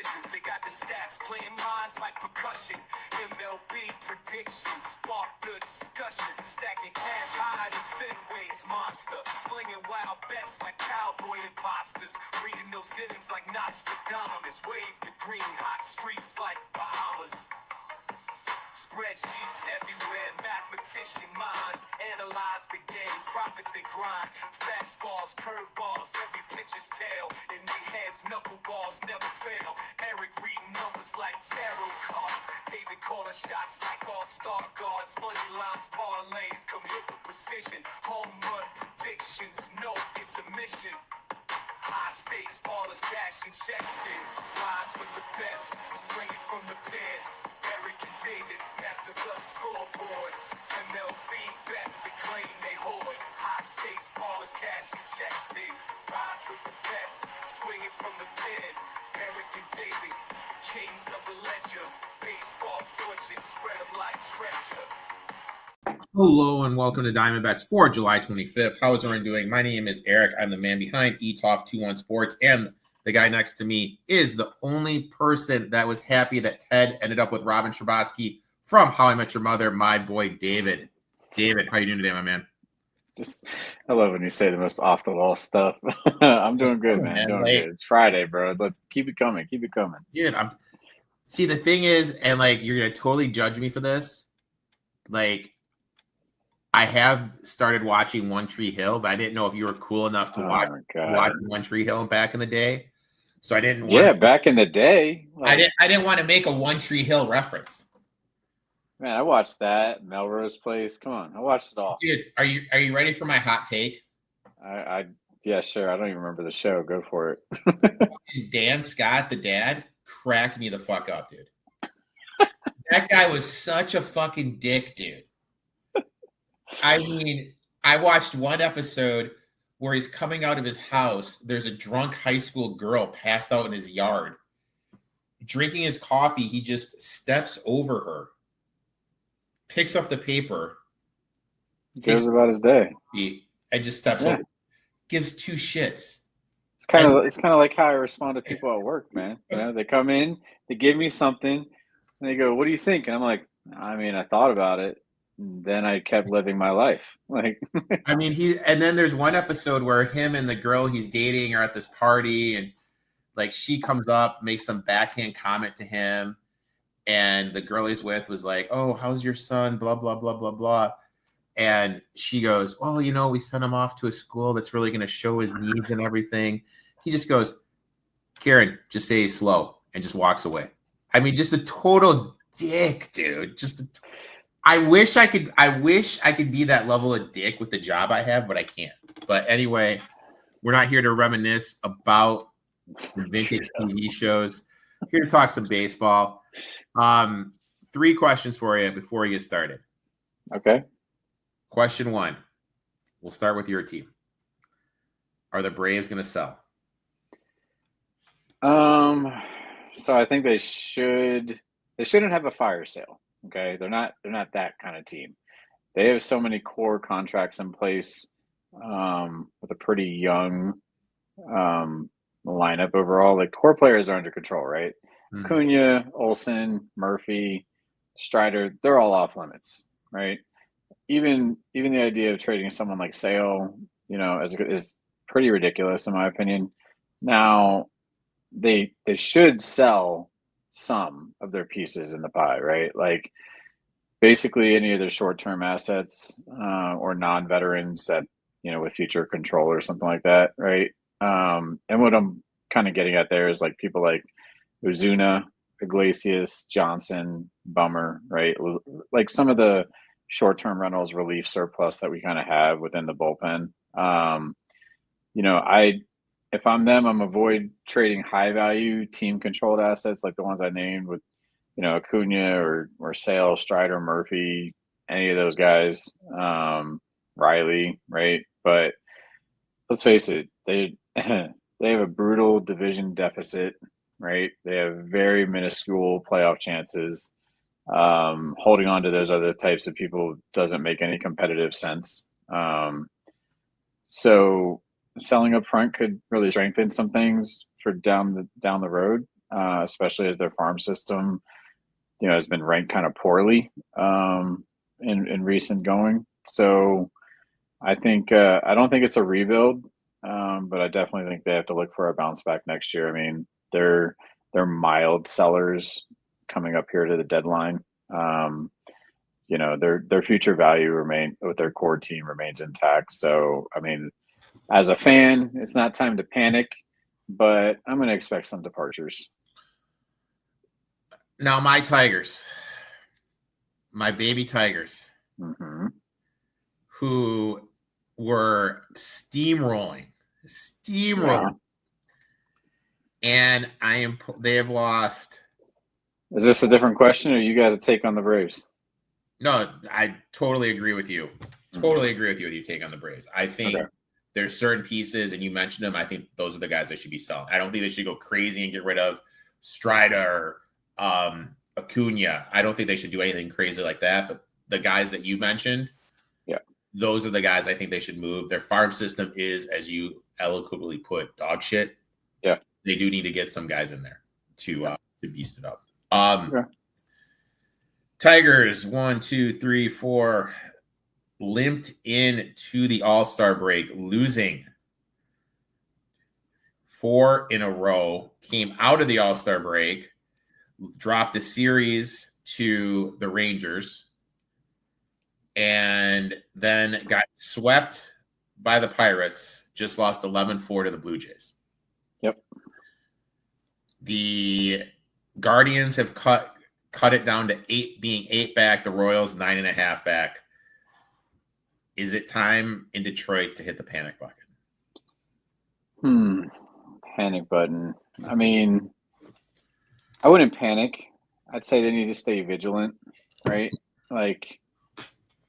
decisions. They got the stats playing minds like percussion. MLB predictions spark the discussion. Stacking cash high in Fenway's monster. Slinging wild bets like cowboy imposters. Reading those innings like Nostradamus. Wave the green hot streets like Bahamas. Spreadsheets everywhere, mathematician minds analyze the games, profits they grind, fastballs, curveballs, every pitcher's tail, in their heads, knuckleballs never fail. Erik reading numbers like tarot cards, David calling shots like all-star guards, money lines, parlays, come hit with precision, home run predictions, no intermission. High stakes, ballers, cash and checks in. Rise with the bets, swinging from the pen. Erik and David, masters of the scoreboard. MLB bets and claim they hoard. High stakes, ballers, cash and checks in. Rise with the bets, swinging from the pen. Erik and David, kings of the ledger. Baseball fortune, spread them like treasure. Hello and welcome to Diamond Bets for July 25th. How is everyone doing? My name is Eric. I'm the man behind ETOF21 Sports, and the guy next to me is the only person that was happy that Ted ended up with Robin Scherbatsky from How I Met Your Mother, my boy David. David, how you doing today, my man? I love when you say the most off-the-wall stuff. I'm doing good, man. Doing good. It's Friday, bro. Let's keep it coming. Keep it coming. Dude, see, the thing is, and like, you're going to totally judge me for this. Like, I have started watching One Tree Hill, but I didn't know if you were cool enough to watch One Tree Hill back in the day. So I didn't want back in the day. Like, I didn't want to make a One Tree Hill reference. Man, I watched that. Melrose Place. Come on. I watched it all. Dude, are you ready for my hot take? Yeah, sure. I don't even remember the show. Go for it. Dan Scott, the dad, cracked me the fuck up, dude. That guy was such a fucking dick, dude. I mean, I watched one episode where he's coming out of his house. There's a drunk high school girl passed out in his yard. Drinking his coffee, he just steps over her, picks up the paper, goes about his day, and just steps over. Gives two shits. It's kind of like how I respond to people at work, man. You know, they come in, they give me something, and they go, "What do you think?" And I'm like, "I mean, I thought about it." Then I kept living my life. Like, I mean, and then there's one episode where him and the girl he's dating are at this party, and like she comes up, makes some backhand comment to him, and the girl he's with was like, "Oh, how's your son?" Blah blah blah blah blah, and she goes, "Oh, you know, we sent him off to a school that's really going to show his needs and everything." He just goes, "Karen, just say he's slow," and just walks away. I mean, just a total dick, dude. I wish I could be that level of dick with the job I have, but I can't. But anyway, we're not here to reminisce about the vintage TV shows. Here to talk some baseball. 3 questions for you before we get started. Okay. Question 1. We'll start with your team. Are the Braves going to sell? So I think they shouldn't have a fire sale. Okay, they're not that kind of team. They have so many core contracts in place with a pretty young lineup overall. Like, core players are under control, right? Mm-hmm. Acuna, Olsen, Murphy, Strider, they're all off limits, right? Even the idea of trading someone like Sale, you know, is pretty ridiculous in my opinion. Now, they should sell some of their pieces in the pie, right? Like, basically any of their short-term assets or non-veterans that, you know, with future control or something like that, right? And what I'm kind of getting at there is like people like Ozuna, Iglesias, Johnson, Bummer, right? Like some of the short-term rentals relief surplus that we kind of have within the bullpen. You know, if I'm them, I'm avoid trading high-value team-controlled assets like the ones I named with, you know, Acuna or Sale, Strider, Murphy, any of those guys, Riley, right? But let's face it, they have a brutal division deficit, right? They have very minuscule playoff chances. Holding on to those other types of people doesn't make any competitive sense. So selling up front could really strengthen some things for down the road. especially as their farm system, has been ranked kind of poorly in recent going. So I think I don't think it's a rebuild, but I definitely think they have to look for a bounce back next year. I mean, they're mild sellers coming up here to the deadline. Their future value with their core team remains intact. So, I mean, as a fan, it's not time to panic, but I'm going to expect some departures. Now, my Tigers, my baby Tigers, who were steamrolling, and they have lost. Is this a different question, or you got to take on the Braves? No, I totally agree with you. Totally agree with you when you take on the Braves. I think there's certain pieces, and you mentioned them. I think those are the guys that should be selling. I don't think they should go crazy and get rid of Strider, Acuna. I don't think they should do anything crazy like that. But the guys that you mentioned, those are the guys I think they should move. Their farm system is, as you eloquently put, dog shit. Yeah, they do need to get some guys in there to beast it up. Tigers 1, 2, 3, 4 limped in to the All-Star break, losing 4 in a row. Came out of the All-Star break, dropped a series to the Rangers, and then got swept by the Pirates. Just lost 11-4 to the Blue Jays. Yep. The Guardians have cut it down to 8, being 8 back. The Royals 9.5 back. Is it time in Detroit to hit the panic button? Panic button. I mean, I wouldn't panic. I'd say they need to stay vigilant, right? Like,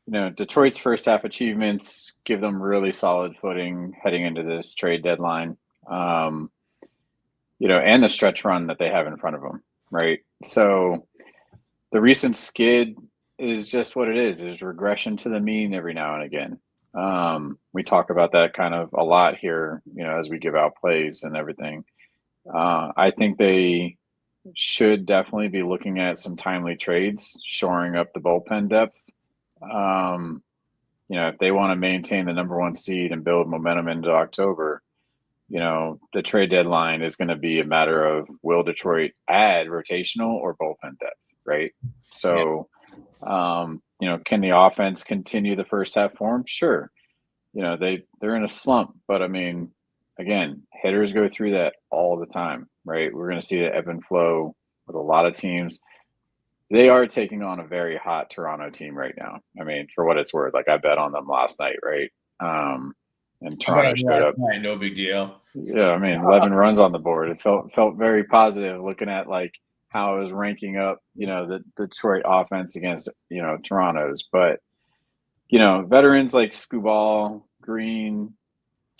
Detroit's first half achievements give them really solid footing heading into this trade deadline. And the stretch run that they have in front of them, right? So the recent skid is just what it is regression to the mean every now and again. We talk about that kind of a lot here, as we give out plays and everything. I think they should definitely be looking at some timely trades, shoring up the bullpen depth. If they want to maintain the number 1 seed and build momentum into October, the trade deadline is going to be a matter of, will Detroit add rotational or bullpen depth, right? So, can the offense continue the first half form? Sure. They're in a slump, but I mean, again, hitters go through that all the time, right? We're going to see the ebb and flow with a lot of teams. They are taking on a very hot Toronto team right now. I mean, for what it's worth, like I bet on them last night, right? And Toronto showed up. No big deal. Yeah, I mean, 11 runs on the board. It felt very positive looking at like how it was ranking up, the Detroit offense against, Toronto's. But, veterans like Skubal, Green,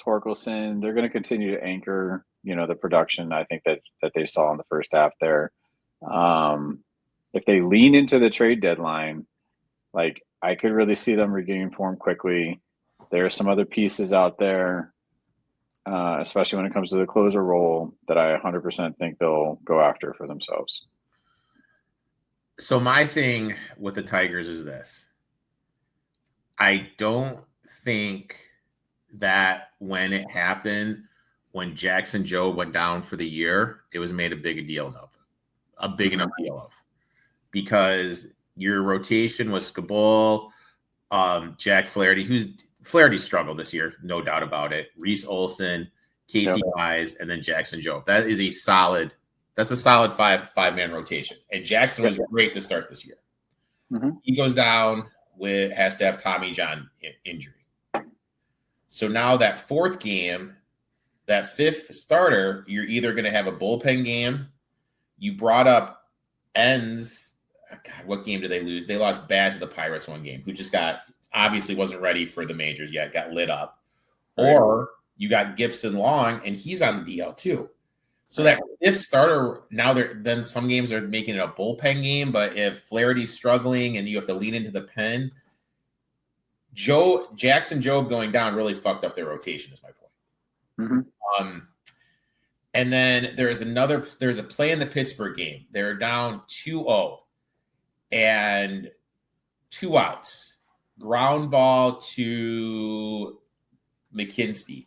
Torkelson, they're going to continue to anchor, the production I think that they saw in the first half there. If they lean into the trade deadline, like I could really see them regaining form quickly. There are some other pieces out there, especially when it comes to the closer role, that I 100% think they'll go after for themselves. So my thing with the Tigers is this. I don't think that when it happened, when Jackson Jobe went down for the year, it was made a big deal of. Because your rotation was Skubal, Jack Flaherty, Flaherty struggled this year, no doubt about it. Reese Olson, Casey Mize, and then Jackson Jobe. That's a solid five-man rotation. And Jackson was great to start this year. He goes down has to have Tommy John injury. So now that 4th game, that 5th starter, you're either going to have a bullpen game. You brought up Ends. God, what game did they lose? They lost bad to the Pirates one game, who just obviously wasn't ready for the majors yet, got lit up. Right. Or you got Gibson Long, and he's on the DL too. So that 5th starter, now then some games are making it a bullpen game, but if Flaherty's struggling and you have to lean into the pen, Jackson Jobe going down really fucked up their rotation, is my point. And then there's a play in the Pittsburgh game. They're down 2-0 and 2 outs. Ground ball to McKinsey.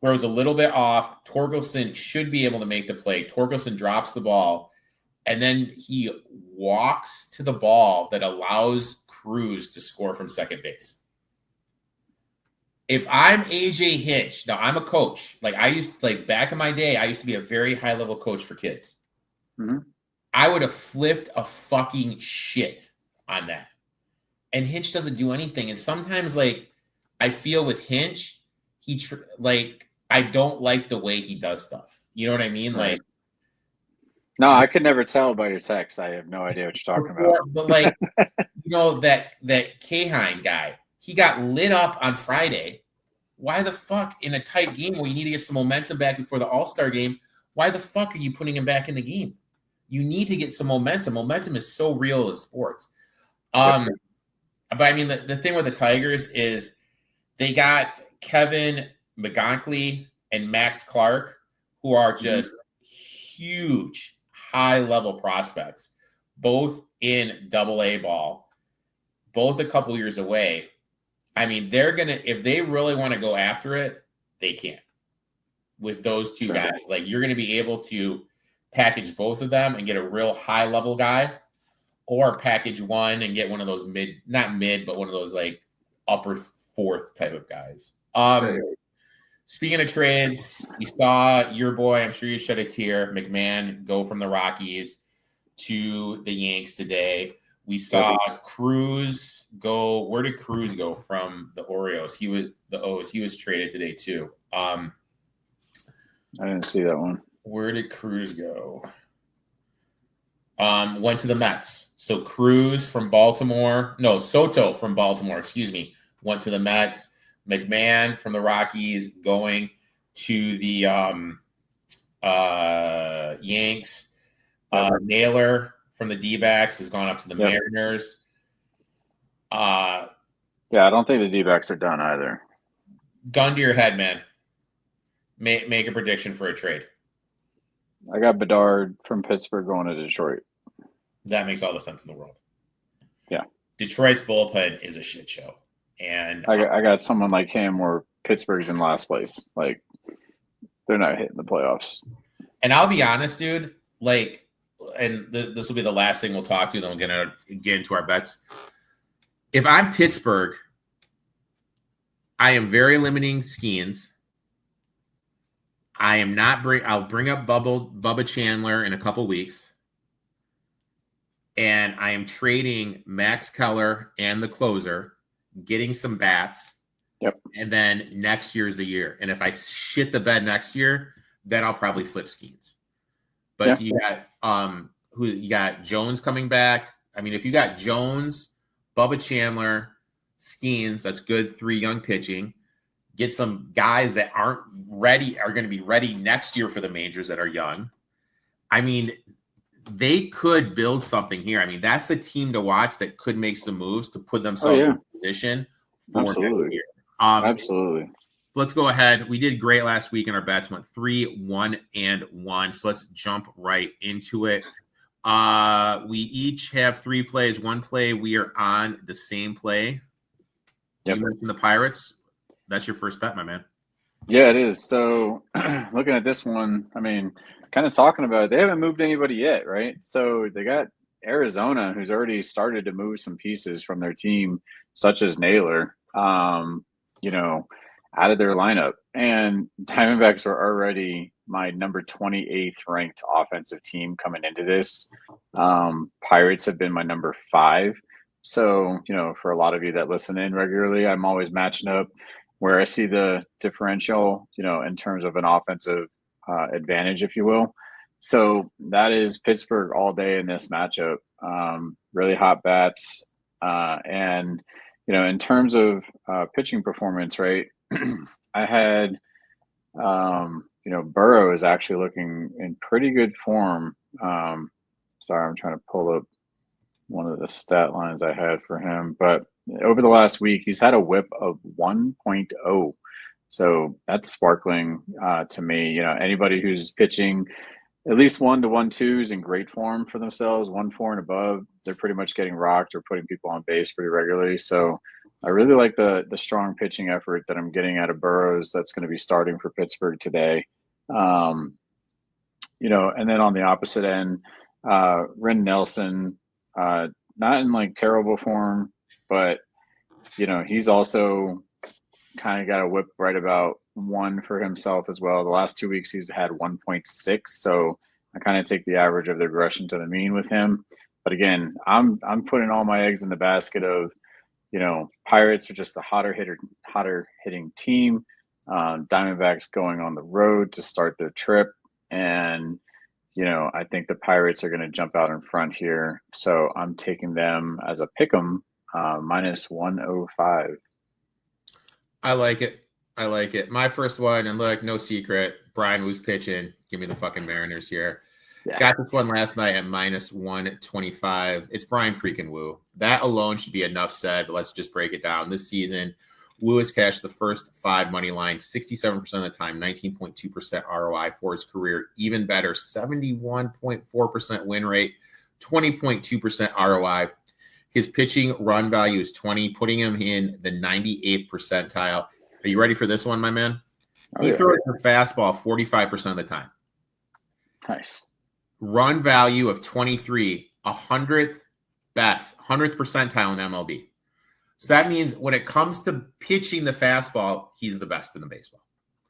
Where it was a little bit off. Torkelson should be able to make the play. Torkelson drops the ball, and then he walks to the ball that allows Cruz to score from second base. If I'm AJ Hinch, now I'm a coach. Back in my day, I used to be a very high-level coach for kids. Mm-hmm. I would have flipped a fucking shit on that. And Hinch doesn't do anything. And sometimes, I feel with Hinch, I don't like the way he does stuff. You know what I mean? Right. No, I could never tell by your text. I have no idea what you're talking about. But that Kahine guy, he got lit up on Friday. Why the fuck in a tight game where you need to get some momentum back before the All-Star game? Why the fuck are you putting him back in the game? You need to get some momentum. Momentum is so real in sports. But I mean, the thing with the Tigers is they got Kevin McGonkley and Max Clark, who are just huge, high-level prospects, both in Double-A ball, both a couple years away. I mean, if they really want to go after it, they can. With those two guys, you're going to be able to package both of them and get a real high-level guy, or package one and get one of those but one of those upper fourth type of guys. Speaking of trades, we saw your boy, I'm sure you shed a tear, McMahon, go from the Rockies to the Yanks today. We saw Cruz go. Where did Cruz go from the Orioles? He was traded today too. I didn't see that one. Where did Cruz go? Went to the Mets. So Cruz from Baltimore. No, Soto from Baltimore, excuse me, went to the Mets. McMahon from the Rockies going to the Yanks. Naylor from the D-backs has gone up to the Mariners. I don't think the D-backs are done either. Gun to your head, man. Make a prediction for a trade. I got Bedard from Pittsburgh going to Detroit. That makes all the sense in the world. Yeah. Detroit's bullpen is a shit show. And I got someone like him where Pittsburgh's in last place. They're not hitting the playoffs. And I'll be honest, dude, this will be the last thing we'll talk to, then we're going to get into our bets. If I'm Pittsburgh, I am very limiting Skeens. I'll bring up Bubba Chandler in a couple weeks. And I am trading Max Keller and the closer, getting some bats. Yep. And then next year's the year. And if I shit the bed next year, then I'll probably flip Skeens. But you got Jones coming back. I mean, if you got Jones, Bubba Chandler, Skeens, that's good 3 young pitching. Get some guys that aren't ready, are going to be ready next year for the majors that are young. I mean, they could build something here. I mean, that's the team to watch that could make some moves to put themselves in position for next year. Absolutely. Let's go ahead. We did great last week in our bets. Went 3-1-1. So let's jump right into it. We each have 3 plays. 1 play, we are on the same play. Yep. You mentioned the Pirates. That's your first bet, my man. Yeah, it is. So looking at this one, I mean, kind of talking about it, they haven't moved anybody yet, right? So they got Arizona, who's already started to move some pieces from their team, such as Naylor, out of their lineup. And Diamondbacks were already my number 28th ranked offensive team coming into this. Pirates have been my number 5. So, for a lot of you that listen in regularly, I'm always matching up where I see the differential, in terms of an offensive advantage, if you will. So that is Pittsburgh all day in this matchup. Really hot bats. And, in terms of pitching performance, right, I had, Burrow is actually looking in pretty good form. Sorry, I'm trying to pull up one of the stat lines I had for him. But over the last week, he's had a whip of 1.0. So that's sparkling to me. You know, anybody who's pitching at least 1 to 1-2 is in great form for themselves. 1-4 and above, they're pretty much getting rocked or putting people on base pretty regularly. So I really like the strong pitching effort that I'm getting out of Burrows. That's going to be starting for Pittsburgh today. You know, and then on the opposite end, Ren Nelson, not in like terrible form, but you know, he's also kind of got a whip right about 1 for himself as well. The last 2 weeks he's had 1.6. So I kind of take the average of the regression to the mean with him. But again, I'm putting all my eggs in the basket of, you know, Pirates are just a hotter hitting team. Diamondbacks going on the road to start their trip. And, you know, I think the Pirates are going to jump out in front here. So I'm taking them as a pick 'em, minus 105. I like it. I like it. My first one, and look, no secret, Brian Wu's pitching. Give me the fucking Mariners here. Yeah. Got this one last night at minus 125. It's Brian freaking Wu. That alone should be enough said, but let's just break it down. This season, Wu has cashed the first 5 money lines 67% of the time, 19.2% ROI for his career. Even better, 71.4% win rate, 20.2% ROI. His pitching run value is 20, putting him in the 98th percentile. Are you ready for this one, my man? He throws the fastball 45% of the time. Nice. Run value of 23, 100th best, 100th percentile in MLB. So that means when it comes to pitching the fastball, he's the best in the baseball.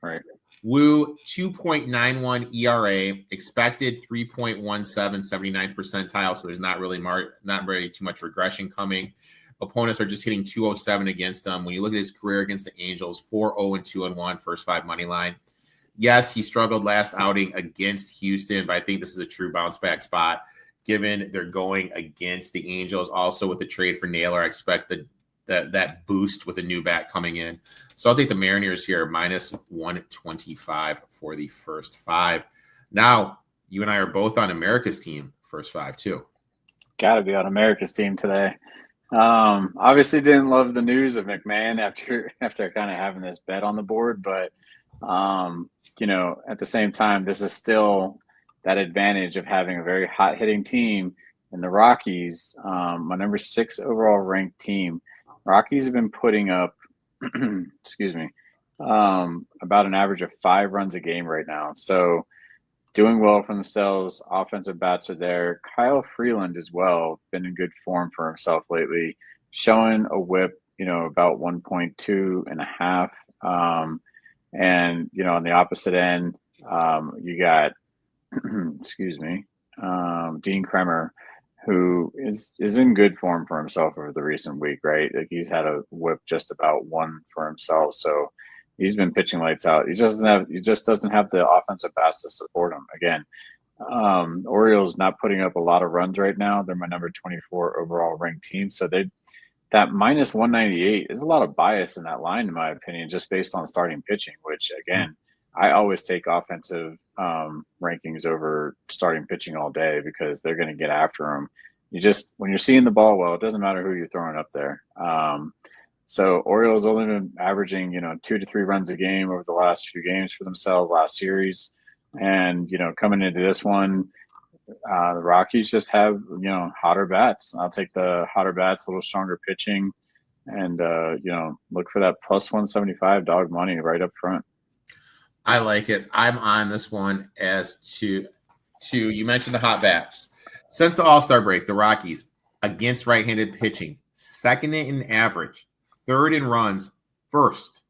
Right. Wu, 2.91 ERA, expected 3.17, 79th percentile. So there's not really too much regression coming. Opponents are just hitting 207 against him. When you look at his career against the Angels, 4-0-2-1, first 5 money line. Yes, he struggled last outing against Houston, but I think this is a true bounce back spot given they're going against the Angels. Also with the trade for Naylor, I expect that boost with a new bat coming in. So I'll take the Mariners here, minus 125 for the first 5. Now, you and I are both on America's team, first 5 too. Got to be on America's team today. Obviously didn't love the news of McMahon after kind of having this bet on the board, but you know, at the same time, this is still that advantage of having a very hot hitting team in the Rockies. My number 6 overall ranked team. Rockies have been putting up, excuse me, about an average of 5 runs a game right now. So doing well for themselves. Offensive bats are there. Kyle Freeland as well, been in good form for himself lately, showing a whip, you know, about 1.2 and a half. And, you know, on the opposite end, you got, excuse me, Dean Kremer, who is in good form for himself over the recent week, right? Like he's had a whip just about 1 for himself. So he's been pitching lights out. He just doesn't have the offensive bats to support him. Again, Orioles not putting up a lot of runs right now. They're my number 24 overall ranked team. So that minus 198 is a lot of bias in that line, in my opinion, just based on starting pitching, which again, I always take offensive rankings over starting pitching all day because they're going to get after them. When you're seeing the ball well, it doesn't matter who you're throwing up there. So Orioles only been averaging, you know, 2 to 3 runs a game over the last few games for themselves last series. And, you know, coming into this one, the Rockies just have, you know, hotter bats. I'll take the hotter bats, a little stronger pitching, and, you know, look for that plus 175 dog money right up front. I like it. I'm on this one as to you mentioned the hot bats. Since the All-Star break, the Rockies against right-handed pitching, 2nd in average, 3rd in runs, 1st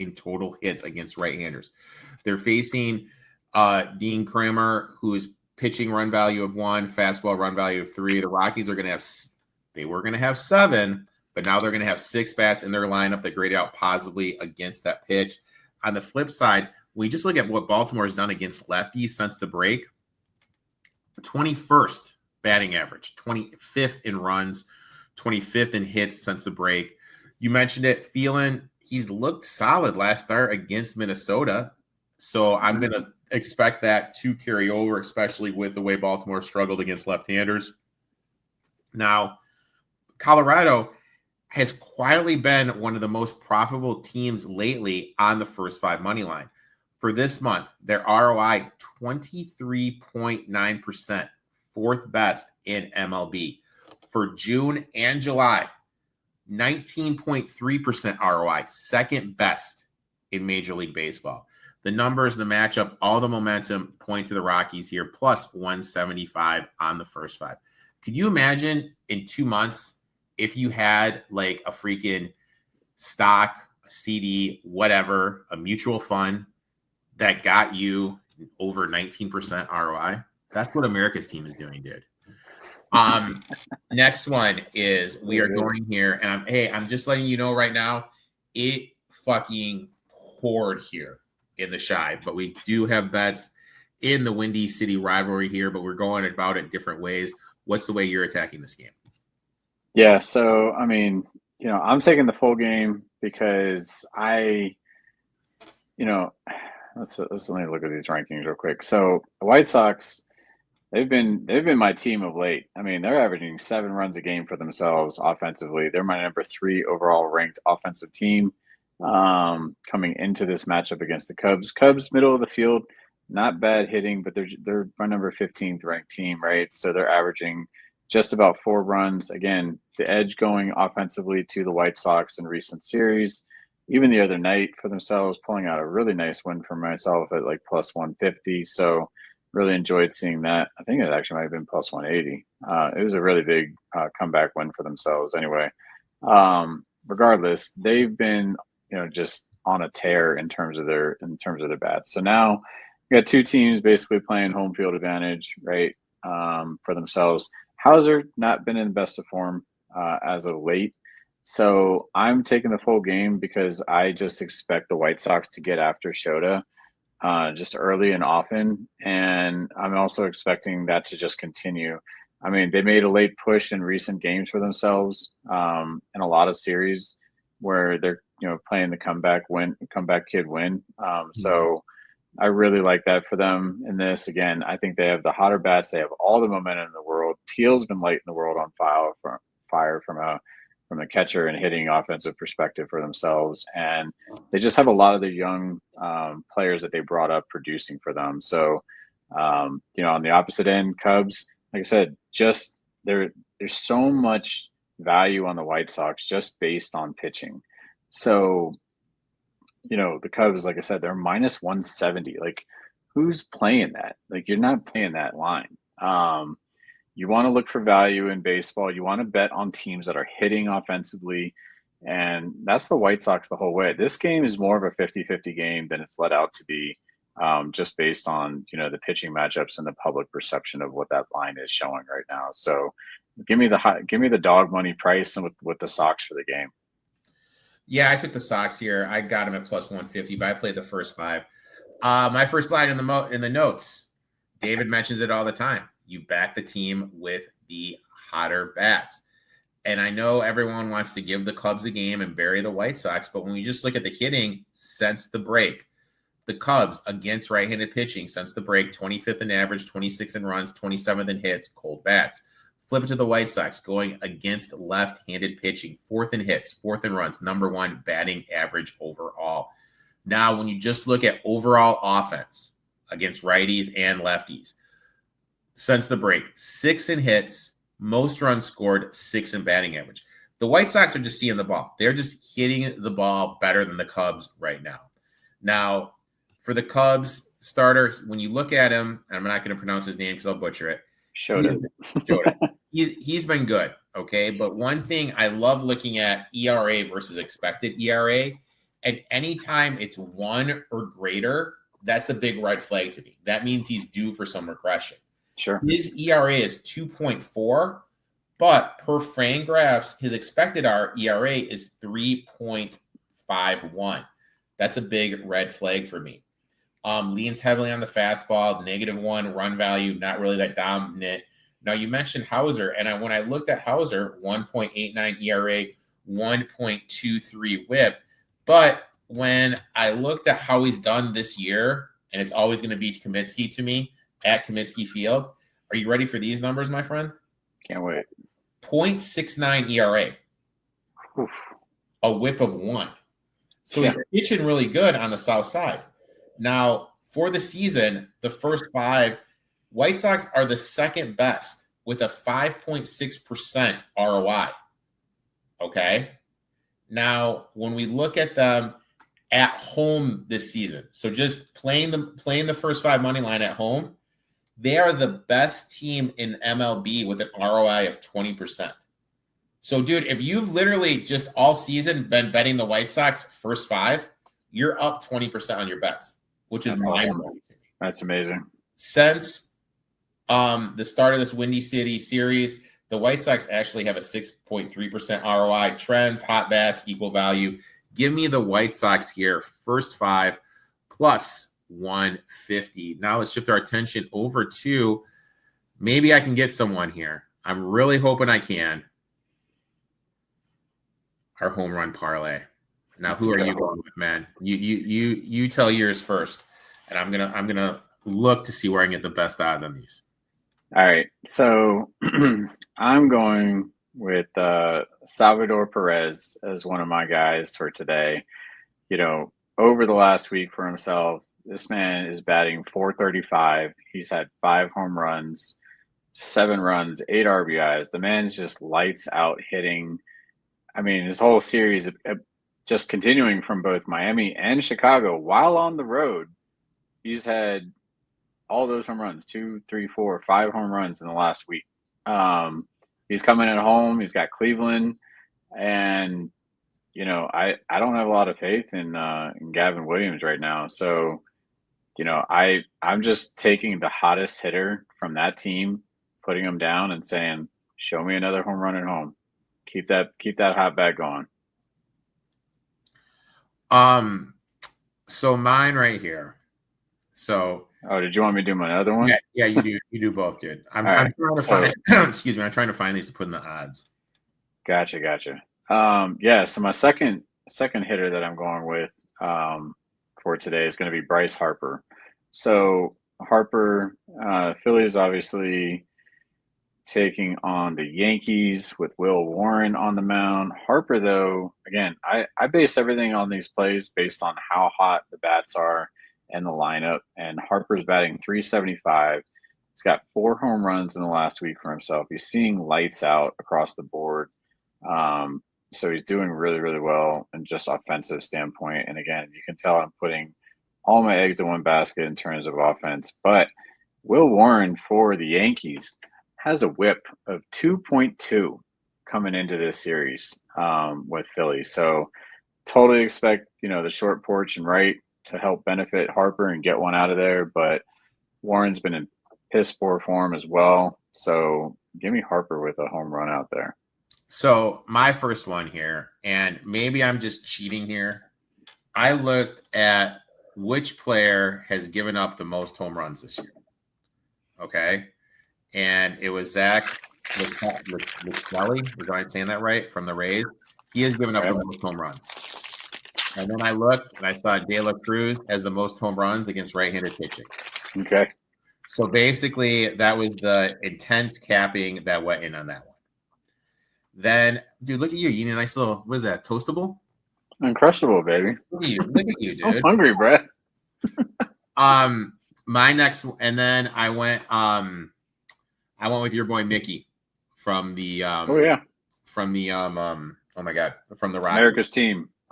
in total hits against right-handers. They're facing Dean Kremer, who is pitching run value of 1, fastball run value of 3. The Rockies are going to have 7, but now they're going to have 6 bats in their lineup that graded out positively against that pitch. On the flip side, we just look at what Baltimore has done against lefties since the break. 21st batting average, 25th in runs, 25th in hits since the break. You mentioned it, he's looked solid last start against Minnesota. So I'm going to expect that to carry over, especially with the way Baltimore struggled against left-handers. Now, Colorado has quietly been one of the most profitable teams lately on the first 5 money line. For this month, their ROI 23.9%, 4th best in MLB. For June and July, 19.3% ROI, 2nd best in Major League Baseball. The numbers, the matchup, all the momentum point to the Rockies here, plus 175 on the first 5. Could you imagine in 2 months if you had like a freaking stock, a CD, whatever, a mutual fund that got you over 19% ROI? That's what America's team is doing, dude. Next one is we are going here, and I'm just letting you know right now, it fucking poured here in the Shy, but we do have bets in the Windy City rivalry here, but we're going about it different ways. What's the way you're attacking this game? Yeah, so I mean, I'm taking the full game because let's let me look at these rankings real quick. So the White Sox, they've been my team of late. I mean, they're averaging 7 runs a game for themselves offensively. They're my number 3 overall ranked offensive team coming into this matchup against the Cubs. Cubs, middle of the field, not bad hitting, but they're my number 15th ranked team, right? So they're averaging just about 4 runs. Again, the edge going offensively to the White Sox in recent series. Even the other night for themselves, pulling out a really nice win for myself at like plus 150. So really enjoyed seeing that. I think it actually might have been plus 180. It was a really big comeback win for themselves anyway. Regardless, they've been just on a tear in terms of their bats. So now we got 2 teams basically playing home field advantage, right? For themselves. Hauser not been in the best of form as of late. So I'm taking the full game because I just expect the White Sox to get after Shota just early and often. And I'm also expecting that to just continue. I mean, they made a late push in recent games for themselves in a lot of series where they're playing the comeback kid win. So I really like that for them in this. Again, I think they have the hotter bats. They have all the momentum in the world. Teal's been lighting the world on fire from the catcher and hitting offensive perspective for themselves. And they just have a lot of the young players that they brought up producing for them. So, on the opposite end, Cubs, like I said, just there's so much value on the White Sox just based on pitching. So, the Cubs, like I said, they're minus 170. Like, who's playing that? Like, you're not playing that line. You want to look for value in baseball. You want to bet on teams that are hitting offensively. And that's the White Sox the whole way. This game is more of a 50-50 game than it's let out to be, just based on, the pitching matchups and the public perception of what that line is showing right now. So give me the dog money price and with the Sox for the game. Yeah, I took the Sox here. I got them at plus 150, but I played the first 5. My first line in the notes, David mentions it all the time. You back the team with the hotter bats. And I know everyone wants to give the Cubs a game and bury the White Sox, but when we just look at the hitting since the break, the Cubs against right-handed pitching since the break, 25th in average, 26 in runs, 27th in hits, cold bats. Flip it to the White Sox, going against left-handed pitching, 4th in hits, 4th in runs, number 1 batting average overall. Now, when you just look at overall offense against righties and lefties, since the break, 6 in hits, most runs scored, 6 in batting average. The White Sox are just seeing the ball. They're just hitting the ball better than the Cubs right now. Now, for the Cubs starter, when you look at him, and I'm not going to pronounce his name because I'll butcher it. Shota. He's been good, okay? But one thing I love looking at ERA versus expected ERA, and anytime it's 1 or greater, that's a big red flag to me. That means he's due for some regression. Sure. His ERA is 2.4, but per Fangraphs, his expected ERA is 3.51. That's a big red flag for me. Leans heavily on the fastball, -1 run value, not really that dominant. Now, you mentioned Hauser, and when I looked at Hauser, 1.89 ERA, 1.23 whip. But when I looked at how he's done this year, and it's always going to be Comiskey to me at Comiskey Field, are you ready for these numbers, my friend? Can't wait. 0.69 ERA. Oof. a whip of 1. So Yeah. he's pitching really good on the south side. Now, for the season, the first 5, White Sox are the second best with a 5.6% ROI. Okay. Now, when we look at them at home this season, so just playing the first 5 money line at home, they are the best team in MLB with an ROI of 20%. So, dude, if you've literally just all season been betting the White Sox first 5, you're up 20% on your bets, which is mind-blowing to me. That's amazing. Since the start of this Windy City series, the White Sox actually have a 6.3% ROI. Trends, hot bats, equal value. Give me the White Sox here, first 5 plus 150. Now let's shift our attention over to maybe I can get someone here. I'm really hoping I can. Our home run parlay. Now, who are you going with, man? You tell yours first, and I'm gonna look to see where I can get the best odds on these. All right, so I'm going with Salvador Perez as one of my guys for today. You know, over the last week for himself, this man is batting .435. He's had 5 home runs, 7 runs, 8 RBIs. The man's just lights out hitting. I mean, his whole series just continuing from both Miami and Chicago while on the road. He's had all those home runs, 2, 3, 4, 5 home runs in the last week. He's coming at home. He's got Cleveland. And, you know, I don't have a lot of faith in Gavin Williams right now. So, you know, I'm just taking the hottest hitter from that team, putting him down and saying, show me another home run at home. Keep that hot bat going. So mine right here. So did you want me to do my other one? Yeah, you do both, dude. I'm trying to find excuse me, I'm trying to find these to put in the odds. Gotcha. Yeah, so my second hitter that I'm going with for today is going to be Bryce Harper. So Harper, Phillies obviously taking on the Yankees with Will Warren on the mound. Harper, though, again, I base everything on these plays based on how hot the bats are and the lineup. And Harper's batting .375. He's got 4 home runs in the last week for himself. He's seeing lights out across the board. So he's doing really, really well in just offensive standpoint. And again, you can tell I'm putting all my eggs in one basket in terms of offense. But Will Warren for the Yankees has a whip of 2.2 coming into this series with Philly. So totally expect, you know, the short porch and right to help benefit Harper and get one out of there. But Warren's been in piss poor form as well. So give me Harper with a home run out there. So my first one here, and maybe I'm just cheating here. I looked at which player has given up the most home runs this year. Okay. And it was Zach McKelly. Is I saying that right? From the Rays. He has given up the most home runs. And then I looked and I thought De La Cruz has the most home runs against right-handed pitching. Okay. So basically, that was the intense capping that went in on that one. Then, dude, look at you. You need a nice little, what is that, Toastable? Uncrushable, baby. Look at you, dude. I'm hungry, Brett. My next, and then I went with your boy Mickey from the from the oh my god, from the Rockies.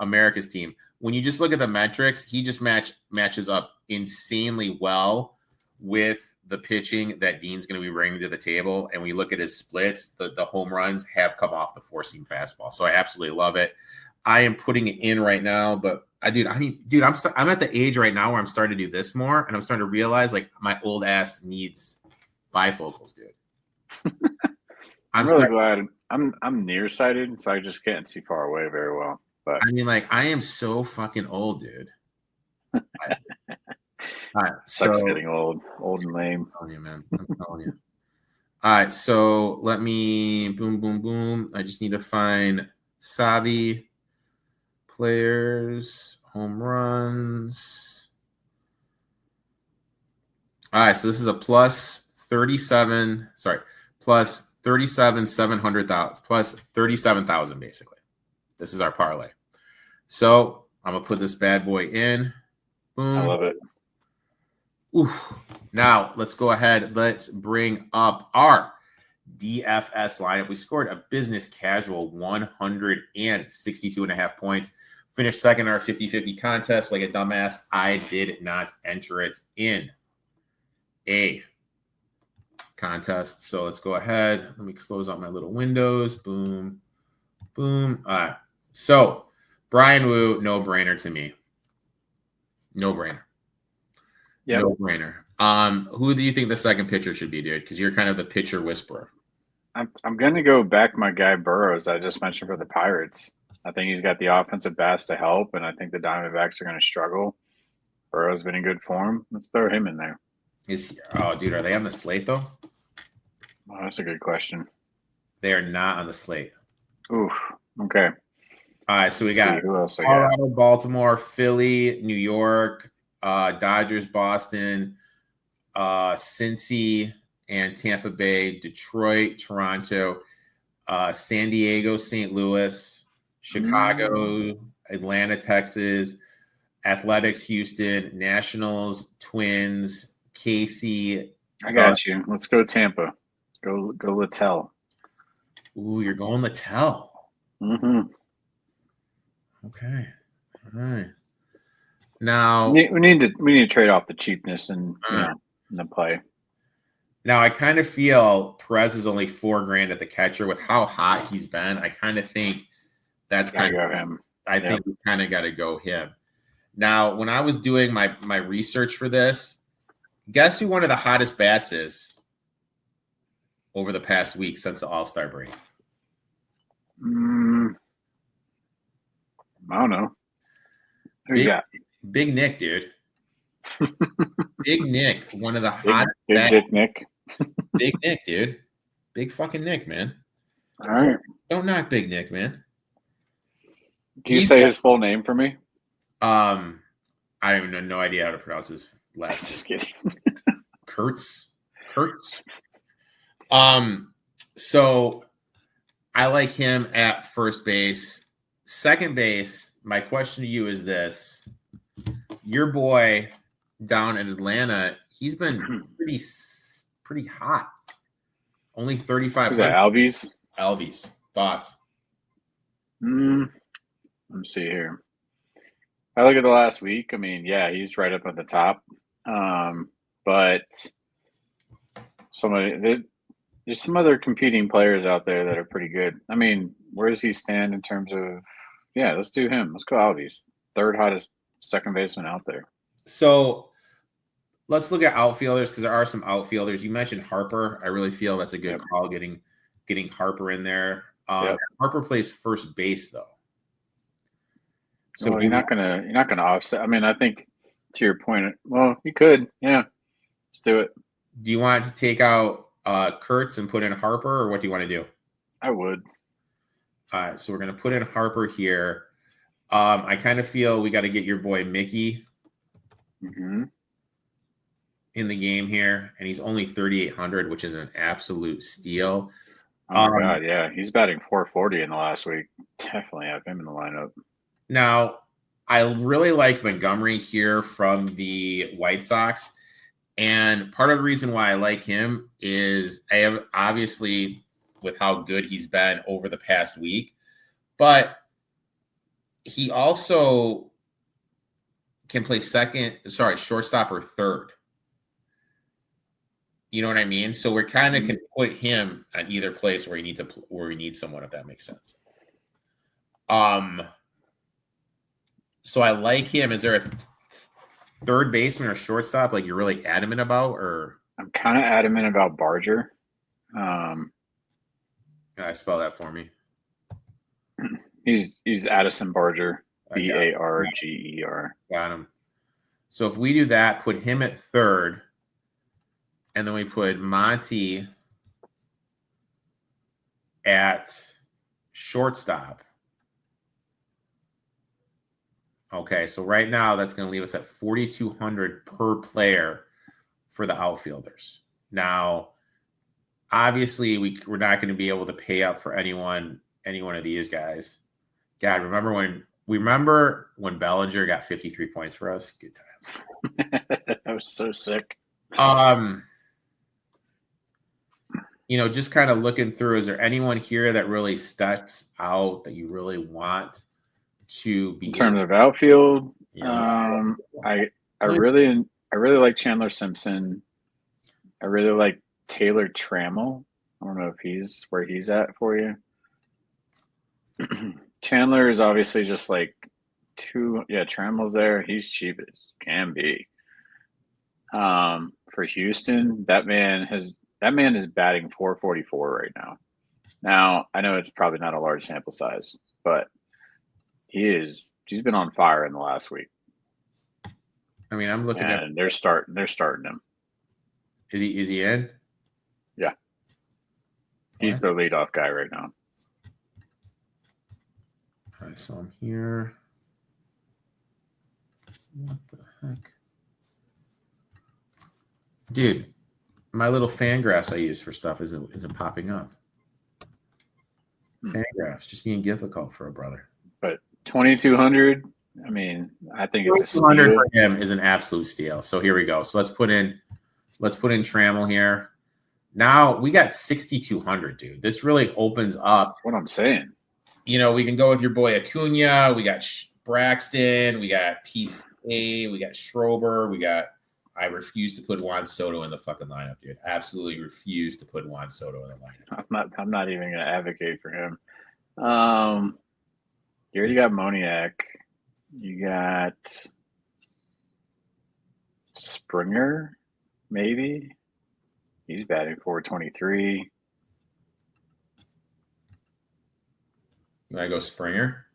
America's team. When you just look at the metrics, he just matches up insanely well with the pitching that Dean's going to be bringing to the table. And we look at his splits, the home runs have come off the 4-seam fastball. So I absolutely love it. I am putting it in right now, but I'm at the age right now where I'm starting to do this more, and I'm starting to realize like my old ass needs bifocals, dude. I'm really glad I'm nearsighted, so I just can't see far away very well. But I mean, like, I am so fucking old, dude. All right, sucks getting old and lame. I'm telling you, man. I'm telling you. All right, so let me boom. I just need to find Savvy players, home runs. All right, so this is a plus 37. Sorry, plus 37,700,000, plus 37,000 basically. This is our parlay. So I'm going to put this bad boy in. Boom. I love it. Oof. Now let's go ahead. Let's bring up our DFS lineup. We scored a business casual 162.5 points. Finished second in our 50-50 contest. Like a dumbass, I did not enter it in a contest. So let's go ahead. Let me close out my little windows. Boom. Boom. All right. So Brian Wu, no brainer to me. No brainer. Yeah. No brainer. Who do you think the second pitcher should be, dude? Because you're kind of the pitcher whisperer. I'm gonna go back my guy Burrows I just mentioned for the Pirates. I think he's got the offensive bats to help, and I think the Diamondbacks are gonna struggle. Burrow's been in good form. Let's throw him in there. Oh, dude, are they on the slate though? Oh, that's a good question. They are not on the slate. Oof. Okay. All right, so we got who else Colorado, Baltimore, Philly, New York, Dodgers, Boston, Cincy, and Tampa Bay, Detroit, Toronto, San Diego, St. Louis, Chicago, Atlanta, Texas, Athletics, Houston, Nationals, Twins, KC. I got you. Let's go Tampa. Go Littell. Ooh, you're going Littell. Mm-hmm. Okay. All right. Now we need to trade off the cheapness and in the play. Now I kind of feel Perez is only $4,000 at the catcher with how hot he's been. I kind of think that's kind of him. I think we kind of got to go him. Now, when I was doing my research for this, guess who one of the hottest bats is over the past week since the All-Star break? I don't know. Who you got? Big Nick, dude. Big Nick, one of the hottest bats. Big Nick. Big Nick, dude. Big fucking Nick, man. All right. Don't knock Big Nick, man. Can you say his full name for me? I have no idea how to pronounce his last name. Just kidding. Kurtz. So I like him at first base. Second base, my question to you is this. Your boy down in Atlanta, he's been pretty hot. Only 35. Who's that, Albies? Albies. Thoughts? Let me see here. I look at the last week. I mean, yeah, he's right up at the top. But there's some other competing players out there that are pretty good. I mean, where does he stand in terms of? Yeah, let's do him. Let's go Albies. Third hottest second baseman out there. So let's look at outfielders because there are some outfielders. You mentioned Harper. I really feel that's a good call getting Harper in there. Harper plays first base though. So you're not gonna offset. I mean, I think to your point, well, you could, yeah. Let's do it. Do you want to take out Kurtz and put in Harper, or what do you want to do? I would. All right, so we're gonna put in Harper here. I kind of feel we got to get your boy Mickey in the game here, and he's only 3,800, which is an absolute steal. Oh my God, yeah, he's batting 440 in the last week. Definitely have him in the lineup. Now, I really like Montgomery here from the White Sox, and part of the reason why I like him is I have obviously with how good he's been over the past week, but he also can play shortstop or third. You know what I mean? So we're kind of can put him at either place where we need someone, if that makes sense. So I like him. Is there a third baseman or shortstop like you're really adamant about, or? I'm kind of adamant about Barger. Spell that for me. He's Addison Barger, Barger. Got him. So if we do that, put him at third, and then we put Monty at shortstop. Okay, so right now that's going to leave us at 4,200 per player for the outfielders. Now, obviously, we're not going to be able to pay up for any one of these guys. God, remember when Bellinger got 53 points for us? Good times. That was so sick. Just kind of looking through, is there anyone here that really steps out that you really want to be in terms of outfield? Yeah. I really like Chandler Simpson. I really like Taylor Trammell. I don't know if he's where he's at for you. Chandler is obviously just like Trammell's there. He's cheap as can be. For Houston, that man is batting 444 right now. Now, I know it's probably not a large sample size, but he's been on fire in the last week. I mean, I'm looking and they're starting him. Is he in? Yeah. He's the leadoff guy right now. I saw him here. What the heck? Dude, my little fan graphs I use for stuff isn't popping up. Fan graphs just being difficult for a brother. But 2,200, I mean, I think it's a steal. 200 for him is an absolute steal. So here we go. So let's put in Trammell here. Now we got 6,200, dude. This really opens up. That's what I'm saying. We can go with your boy Acuna. We got Braxton. We got PCA. We got Schrober. I refuse to put Juan Soto in the fucking lineup, dude. Absolutely refuse to put Juan Soto in the lineup. I'm not even going to advocate for him. You already got Moniak. You got Springer, maybe. He's batting 423. You want to go Springer?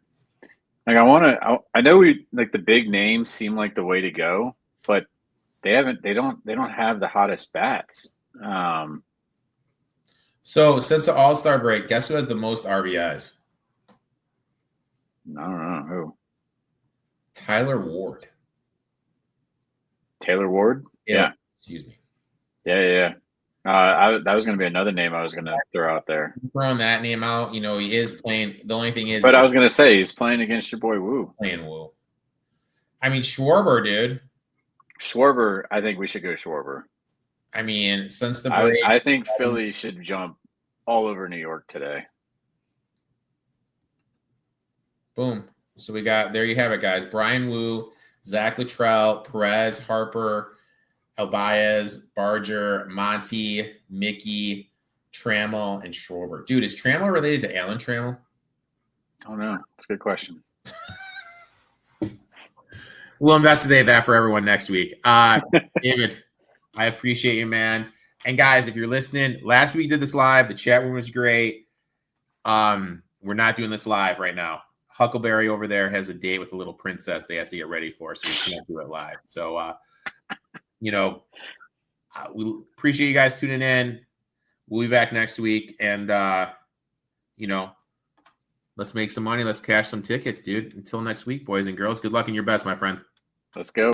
Like I know the big names seem like the way to go, but they don't have the hottest bats. So since the All-Star break, guess who has the most RBIs? I don't know who. Tyler Ward. Taylor Ward? Yeah. Excuse me. Yeah. That was going to be another name I was going to throw out there. Throwing that name out, he is playing. The only thing is, but I was going to say he's playing against your boy Wu. Playing Wu. I mean, Schwarber, dude. Schwarber, I think we should go Schwarber. I mean, since the break, I think Philly should jump all over New York today. Boom. So we got, there you have it, guys. Brian Wu, Zach Luttrell, Perez, Harper, Albiez, Barger, Monty, Mickey, Trammell, and Schwarber. Dude, is Trammell related to Alan Trammell? I don't know. It's a good question. We'll investigate that for everyone next week. David, I appreciate you, man. And guys, if you're listening, last week we did this live. The chat room was great. We're not doing this live right now. Huckleberry over there has a date with a little princess they has to get ready for, so we can't do it live. So, we appreciate you guys tuning in. We'll be back next week. And, let's make some money. Let's cash some tickets, dude. Until next week, boys and girls. Good luck in your bets, my friend. Let's go.